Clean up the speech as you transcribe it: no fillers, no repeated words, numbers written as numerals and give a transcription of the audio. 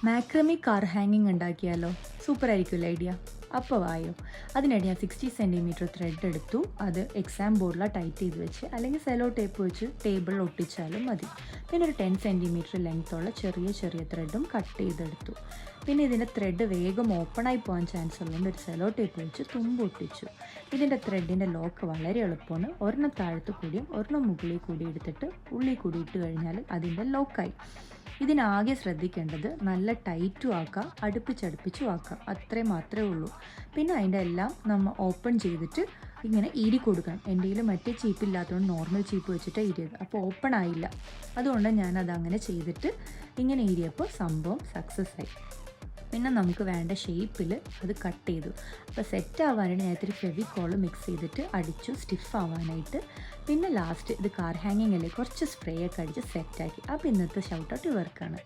മാക്രമി car ഹാങ്ങിങ് ഉണ്ടാക്കിയാലോ? Super ആയിരിക്കുമല്ലോ ഐഡിയ. അപ്പോൾ വായോ. അതിനിടെ ഞാൻ 60 സെൻറ്റിമീറ്റർ ത്രെഡ് എടുത്തു. അത് എക്സാം ബോർഡിൽ ടൈറ്റ് ചെയ്ത് വെച്ച്, അല്ലെങ്കിൽ സെലോ ടേപ്പ് വെച്ച് ടേബിളിൽ ഒട്ടിച്ചാലും മതി. പിന്നെ ഒരു 10 സെൻറ്റിമീറ്റർ ലെങ്ത്തുള്ള ചെറിയ ചെറിയ ത്രെഡും കട്ട് ചെയ്തെടുത്തു. പിന്നെ ഇതിൻ്റെ ത്രെഡ് വേഗം ഓപ്പണായി പോകാൻ ചാൻസ് ഉള്ളതുകൊണ്ട് ഒരു സെലോ ടേപ്പ് വെച്ച് തുമ്പ് ഒട്ടിച്ചു. ഇതിൻ്റെ ത്രെഡിൻ്റെ ലോക്ക് വളരെ എളുപ്പമാണ്. ഒരെണ്ണം താഴത്ത് കൂടിയും ഒരെണ്ണം മുകളിൽ കൂടി എടുത്തിട്ട് ഉള്ളിൽ കൂടി ഇട്ട് കഴിഞ്ഞാൽ അതിൻ്റെ ലോക്കായി. ഇതിനാകെ ശ്രദ്ധിക്കേണ്ടത് നല്ല ടൈറ്റും ആക്കുക, അടുപ്പിച്ചടുപ്പിച്ചും ആക്കുക, അത്രേ മാത്രമേ ഉള്ളൂ. പിന്നെ അതിൻ്റെ എല്ലാം നമ്മൾ ഓപ്പൺ ചെയ്തിട്ട് ഇങ്ങനെ ഈരി കൊടുക്കണം. എൻ്റെ കയ്യിൽ മറ്റേ ചീപ്പില്ലാത്തതുകൊണ്ട് നോർമൽ ചീപ്പ് വെച്ചിട്ട് ഈരിയത്, അപ്പോൾ ഓപ്പൺ ആയില്ല. അതുകൊണ്ട് ഞാനത് അങ്ങനെ ചെയ്തിട്ട് ഇങ്ങനെ ഈരിയപ്പോൾ സംഭവം സക്സസ് ആയി. പിന്നെ നമുക്ക് വേണ്ട ഷേപ്പിൽ അത് കട്ട് ചെയ്തു. അപ്പോൾ സെറ്റ് ആവാനായിട്ട് ഞാൻ ഇത്തിരി ഫെവിക്കോൾ മിക്സ് ചെയ്തിട്ട് അടിച്ചു സ്റ്റിഫ് ആവാനായിട്ട്. പിന്നെ ലാസ്റ്റ് ഇത് കാർ ഹാങ്ങിങ് അല്ലേ, കുറച്ച് സ്പ്രേ ഒക്കെ അടിച്ച് സെറ്റാക്കി. അപ്പോൾ ഇന്നത്തെ ഷൗട്ട് ഔട്ട് ഇവർക്കാണ്.